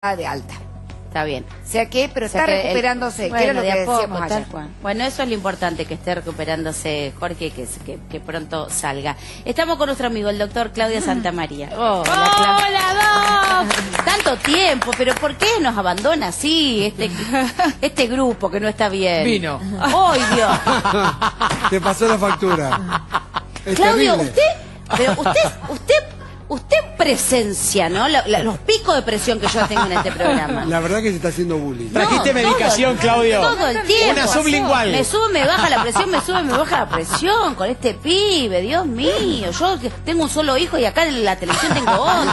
de alta. Está bien. O sea que, pero está recuperándose, bueno, que era lo de que a poco, decíamos ayer. Bueno, eso es lo importante, que esté recuperándose Jorge, que pronto salga. Estamos con nuestro amigo, el doctor Claudio Santamaría. ¡Hola, Doc! Tanto tiempo, pero ¿por qué nos abandona así este grupo que no está bien? Vino. ¡Ay, Dios! Te pasó la factura. Es Claudio, terrible. usted presencia, ¿no? Los picos de presión que yo tengo en este programa. La verdad que se está haciendo bullying. Trajiste medicación, Claudio. Todo el tiempo. Una sublingual. Me sube, me baja la presión, me sube, me baja la presión con este pibe, Dios mío. Yo tengo un solo hijo y acá en la televisión tengo otro.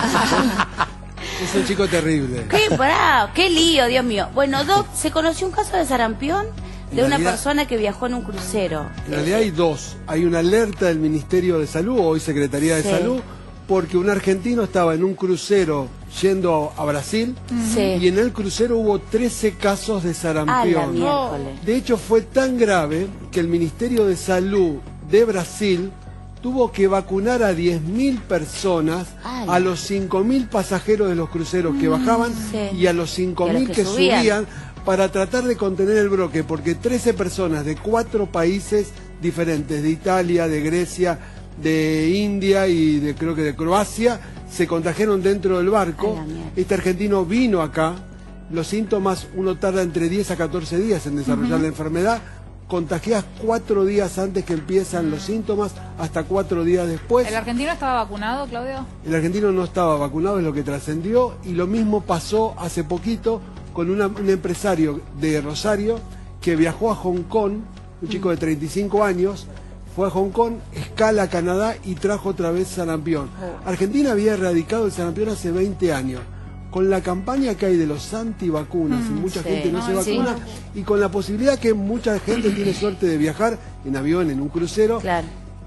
Es un chico terrible. Qué bravo, qué lío, Dios mío. Bueno, Doc, ¿se conoció un caso de sarampión de una persona que viajó en un crucero? En realidad hay dos. Hay una alerta del Ministerio de Salud, hoy Secretaría de Salud, porque un argentino estaba en un crucero yendo a Brasil y en el crucero hubo 13 casos de sarampión. De hecho, fue tan grave que el Ministerio de Salud de Brasil tuvo que vacunar a 10.000 personas, a los 5.000 pasajeros de los cruceros que bajaban y a los 5.000 que subían para tratar de contener el brote, porque 13 personas de 4 países diferentes, de Italia, de Grecia, de India y creo que de Croacia, se contagiaron dentro del barco. Este argentino vino acá, los síntomas, uno tarda entre 10 a 14 días en desarrollar la enfermedad, contagias 4 días antes que empiezan los síntomas, hasta 4 días después. ¿El argentino estaba vacunado, Claudio? El argentino no estaba vacunado, es lo que trascendió, y lo mismo pasó hace poquito con un empresario de Rosario que viajó a Hong Kong, un chico de 35 años, fue a Hong Kong, escala a Canadá y trajo otra vez sarampión. Argentina había erradicado el sarampión hace 20 años. Con la campaña que hay de los antivacunas y mucha gente no se vacuna, y con la posibilidad que mucha gente tiene suerte de viajar en avión, en un crucero,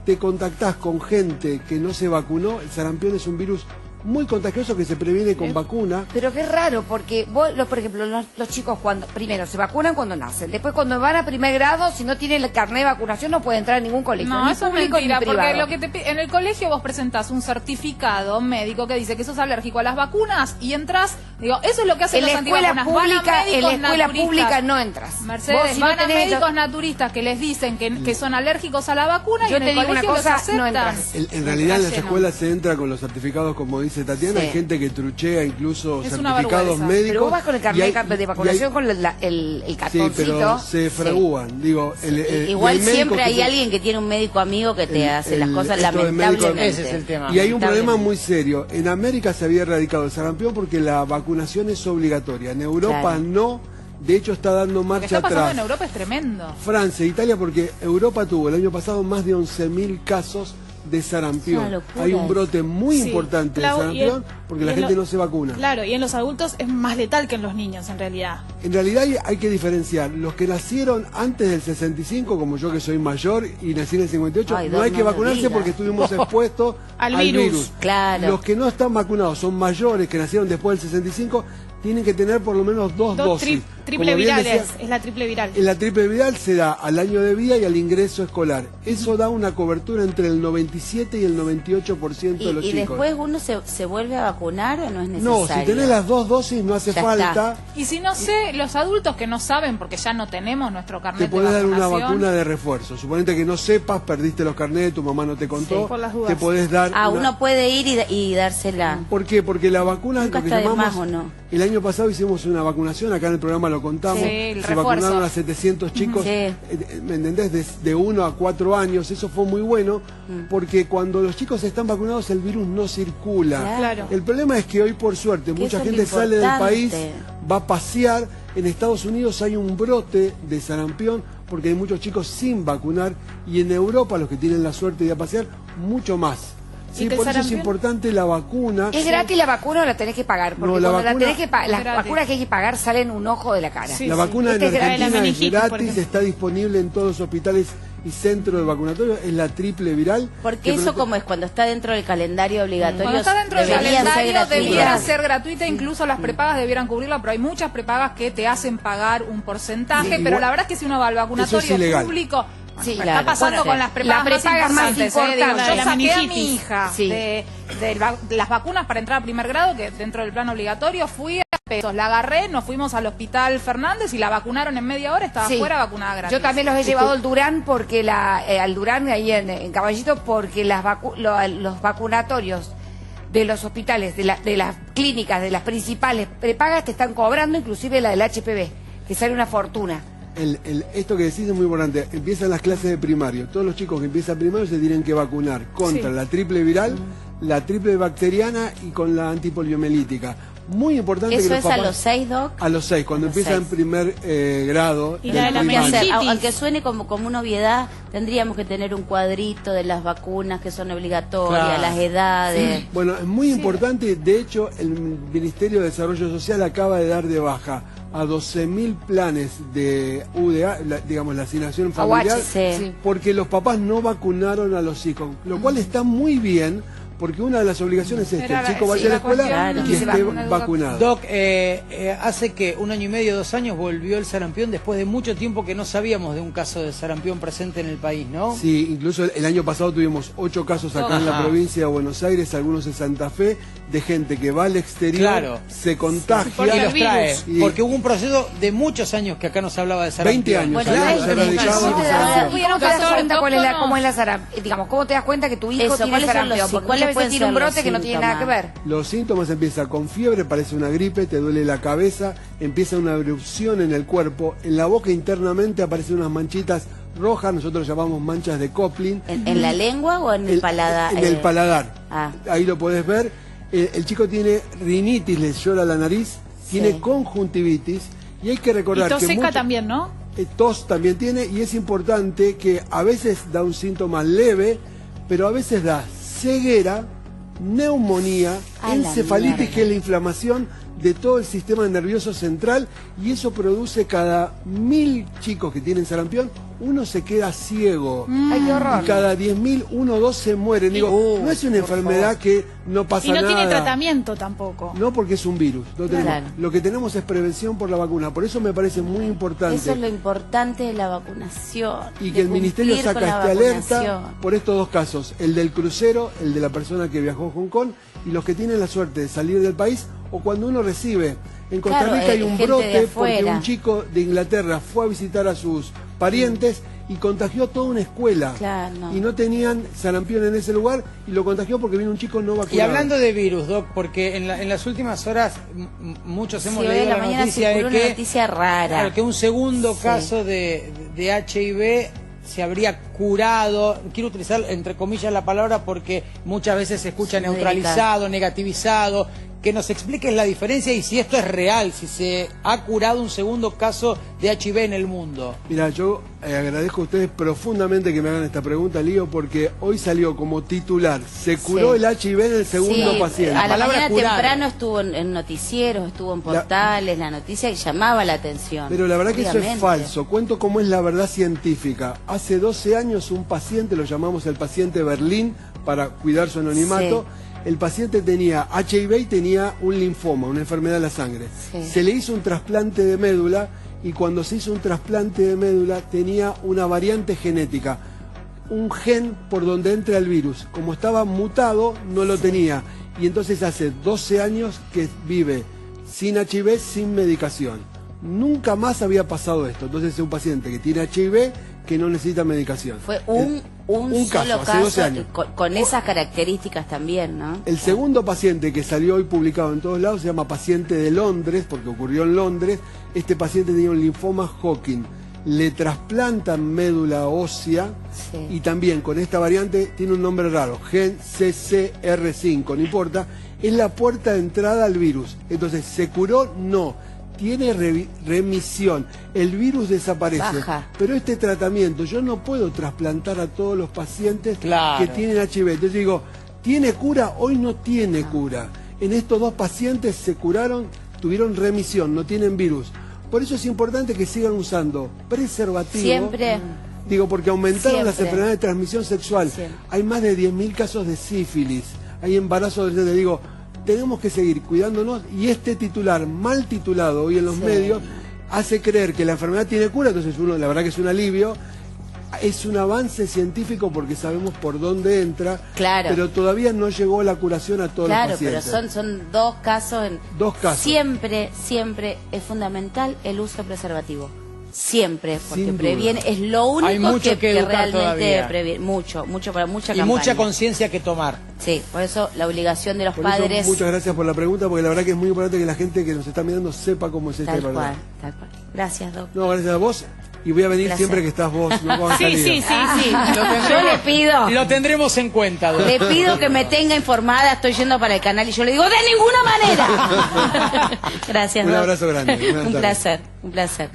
te contactás con gente que no se vacunó. El sarampión es un virus muy contagioso que se previene con vacuna. Pero qué raro, porque vos, por ejemplo, los chicos cuando primero se vacunan cuando nacen, después cuando van a primer grado, si no tienen el carnet de vacunación no pueden entrar a ningún colegio, No, ni eso es público mentira, ni porque privado. en el colegio vos presentás un certificado médico que dice que sos alérgico a las vacunas y entras, digo, eso es lo que hacen En los la escuela antivacunas. pública, en la escuela naturistas. pública no entras. Mercedes, Vos, si no van a tenés médicos naturistas que les dicen que son alérgicos a la vacuna y Yo en te el digo una colegio cosa, los aceptan. no entras. En realidad en las escuelas se entra con los certificados, como dice Tatiana, hay gente que truchea incluso Es una certificados vergüenza. médicos. Pero vos vas con el carnet de vacunación con el cartoncito. Sí, pero se fragúan. Digo, Igual y el siempre hay que alguien que tiene un médico amigo que te hace las cosas esto de médico, lamentablemente. ese es el tema. Y hay un problema muy serio. En América se había erradicado el sarampión porque la vacunación es obligatoria. En Europa no. De hecho está dando Lo que marcha está pasando atrás. en Europa es tremendo. Francia, Italia, porque Europa tuvo el año pasado más de 11.000 casos de sarampión. Hay un brote muy importante de sarampión porque la gente no se vacuna. Claro, y en los adultos es más letal que en los niños, en realidad. En realidad hay que diferenciar. Los que nacieron antes del 65, como yo que soy mayor y nací en el 58, no hay que vacunarse porque estuvimos expuestos al virus. Claro. Los que no están vacunados son mayores, que nacieron después del 65, tienen que tener por lo menos 2 dosis. Triple virales, es la triple viral. La triple viral se da al año de vida y al ingreso escolar. Eso da una cobertura entre el 97 y el 98% de los ¿Y chicos. después uno se vuelve a vacunar o no es necesario? No, si tenés las 2 dosis no hace falta. Y si no sé, los adultos que no saben, porque ya no tenemos nuestro carnet Te de podés dar una vacunación. vacuna de refuerzo. Suponete que no sepas, perdiste los carnets, tu mamá no te contó. por las dudas. Te podés dar. Uno puede ir y dársela. ¿Por qué? Porque la vacuna, Nunca lo que está de llamamos, más, ¿o no? El año pasado hicimos una vacunación, acá en el programa lo contamos. El se refuerzo. vacunaron a 700 chicos, ¿me entendés? De 1 a 4 años. Eso fue muy bueno, porque cuando los chicos están vacunados el virus no circula. Claro. El problema es que hoy, por suerte, mucha eso es gente lo sale del país, importante. va a pasear. En Estados Unidos hay un brote de sarampión porque hay muchos chicos sin vacunar, y en Europa, los que tienen la suerte de ir a pasear, mucho más. Sí, por eso es importante la vacuna. ¿Es gratis la vacuna o la tenés que pagar? Porque No, la cuando vacuna- la tenés que las vacunas que hay que pagar salen un ojo de la cara. Sí, La vacuna en Este es Argentina la es meningitis, por gratis, ejemplo. está disponible en todos los hospitales y centros de vacunatorio, es la triple viral. Porque eso como es cuando está dentro del calendario obligatorio. Cuando está dentro del deberían ser calendario gratuitas. debiera ser gratuita, incluso las prepagas debieran cubrirla, pero hay muchas prepagas que te hacen pagar un porcentaje, Sí, pero igual- la verdad es que si uno va al Eso vacunatorio es ilegal. público, Sí, está claro. pasando Bueno, con las prepagas, la prepaga más importantes, importante, digo, la yo de la saqué a mi meningitis. hija Sí. de las vacunas para entrar a primer grado, que dentro del plan obligatorio fui a pesos. La agarré, nos fuimos al hospital Fernández y la vacunaron en media hora, estaba Sí. fuera vacunada gratis. Yo también los he llevado al Durán, porque al Durán, ahí en Caballito, porque los vacunatorios de los hospitales, de las clínicas, de las principales prepagas, te están cobrando, inclusive la del HPV, que sale una fortuna. Esto que decís es muy importante. Empiezan las clases de primario. Todos los chicos que empiezan primario se tienen que vacunar contra la triple viral, la triple bacteriana y con la antipoliomielítica. Muy importante ¿Eso que los es papás, a los 6, Doc? a los 6, cuando A los empiezan 6. primer grado. Y la de la primaria. meningitis. Aunque suene como una obviedad, tendríamos que tener un cuadrito de las vacunas que son obligatorias, Claro. las edades. Bueno, es muy importante. De hecho, el Ministerio de Desarrollo Social acaba de dar de baja a 12.000 planes de UDA, digamos la asignación familiar, sí. porque los papás no vacunaron a los hijos, lo cual está muy bien, porque una de las obligaciones es que el chico vaya a la escuela cuestión, y que se esté vacune vacunado. Doc, hace que 1 año y medio, 2 años volvió el sarampión después de mucho tiempo que no sabíamos de un caso de sarampión presente en el país, ¿no? Sí, incluso el año pasado tuvimos 8 casos acá en la Ajá. provincia de Buenos Aires, algunos en Santa Fe, de gente que va al exterior, Claro. se contagia. Porque Y el los trae, virus. porque hubo un proceso de muchos años que acá no se hablaba de sarampión. 20 años. Bueno, hablamos, hay erradicado muchísimos. el sarampión. ¿Y cómo te das Doctor, cuenta doctor, cómo es la sarampión? Digamos, ¿cómo te das cuenta que tu hijo Eso, tiene ¿cuáles son sarampión? los- Porque cuáles muchas veces pueden tiene un ser los brote que no tiene nada que ver. Los síntomas empiezan con fiebre, parece una gripe, te duele la cabeza, empieza una erupción en el cuerpo, en la boca internamente aparecen unas manchitas rojas, nosotros llamamos manchas de Kopling. ¿En la lengua o en el paladar? En el paladar. Ah. Ahí lo podés ver. El chico tiene rinitis, le llora la nariz, tiene conjuntivitis y hay que Y recordar tos que seca también, ¿no? tos también tiene, y es importante que a veces da un síntoma leve, pero a veces da ceguera, neumonía, A la encefalitis, mierda. que es la inflamación de todo el sistema nervioso central, y eso produce cada 1000 chicos que tienen sarampión, uno se queda ciego. Ay, qué horror. Y cada 10.000, 1 o 2 se mueren. Digo, no es una enfermedad que no pasa Y no nada. tiene tratamiento tampoco. No, porque es un virus. No tenemos. Claro. Lo que tenemos es prevención por la vacuna. Por eso me parece muy importante. Eso es lo importante de la vacunación. Y de que el Ministerio cumplir saca con la esta alerta vacunación. por estos 2 casos, el del crucero, el de la persona que viajó a Hong Kong, y los que tienen la suerte de salir del país, o cuando uno recibe. En Costa Claro, Rica hay un gente de brote porque afuera. un chico de Inglaterra fue a visitar a sus parientes y contagió toda una escuela. Claro, no. Y no tenían sarampión en ese lugar, y lo contagió porque vino un chico no vacunado. Y hablando de virus, Doc, porque en las últimas horas muchos hemos Sí, hoy leído en la la mañana noticia de circuló una que, noticia rara. claro, que un segundo Sí. caso de HIV se habría curado, quiero utilizar entre comillas la palabra porque muchas veces se escucha Sí, neutralizado, negativizado, que nos expliques la diferencia y si esto es real, si se ha curado un segundo caso de HIV en el mundo. Mira, yo agradezco a ustedes profundamente que me hagan esta pregunta, Lío, porque hoy salió como titular, se curó Sí. el HIV en el segundo Sí, paciente. a la palabra mañana curar. temprano estuvo en noticieros, estuvo en portales, la noticia llamaba la atención. Pero la verdad que eso es obviamente. falso. Cuento cómo es la verdad científica. Hace 12 años un paciente, lo llamamos el paciente Berlín, para cuidar su anonimato. El paciente tenía HIV y tenía un linfoma, una enfermedad de la sangre. Sí. Se le hizo un trasplante de médula, y cuando se hizo un trasplante de médula tenía una variante genética, un gen por donde entra el virus. Como estaba mutado, no lo tenía. Y entonces hace 12 años que vive sin HIV, sin medicación. Nunca más había pasado esto. Entonces es un paciente que tiene HIV que no necesita medicación. Fue un solo hace 12 caso años. con esas características también, ¿no? El segundo paciente que salió hoy publicado en todos lados se llama paciente de Londres, porque ocurrió en Londres. Este paciente tenía un linfoma Hodgkin. Le trasplantan médula ósea, Sí. y también con esta variante tiene un nombre raro, gen CCR5, no importa, es la puerta de entrada al virus. Entonces, ¿se curó? No. Tiene remisión, el virus desaparece. Baja. Pero este tratamiento, yo no puedo trasplantar a todos los pacientes Claro. que tienen HIV. Entonces digo, ¿tiene cura? Hoy no tiene cura. En estos 2 pacientes se curaron, tuvieron remisión, no tienen virus. Por eso es importante que sigan usando preservativo. Siempre. Digo, porque aumentaron las Siempre. enfermedades de transmisión sexual. Siempre. Hay más de 10.000 casos de sífilis. Hay embarazos de... Digo, tenemos que seguir cuidándonos, y este titular mal titulado hoy en los Sí. medios hace creer que la enfermedad tiene cura, entonces uno, la verdad que es un alivio. es un avance científico porque sabemos por dónde entra, Claro. pero todavía no llegó la curación a todos Claro, los pero pacientes. son dos casos. Dos casos. Siempre es fundamental el uso de preservativo. Siempre, porque Sin duda. previene, es lo único Hay mucho que educar realmente todavía. previene. Mucho para mucha Y campaña. mucha conciencia que tomar. Sí, por eso la obligación de los Por eso, padres. muchas gracias por la pregunta, porque la verdad que es muy importante que la gente que nos está mirando sepa cómo es este Tal verdad. cual, tal cual. Gracias, Doc. No, gracias a vos. Y voy a venir Placer. siempre que estás vos, no cuando Sí, salís. sí, sí. Yo le pido. Lo tendremos en cuenta, Doc. Le pido que me tenga informada, estoy yendo para el canal y yo le digo, ¡de ninguna manera! Gracias, Un Doc. abrazo grande. Buenas Un tardes. placer, un placer.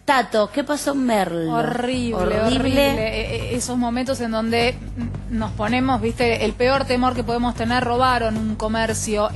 Tato, ¿qué pasó en Merlo? Horrible. Esos momentos en donde nos ponemos, viste, el peor temor que podemos tener, robaron un comercio.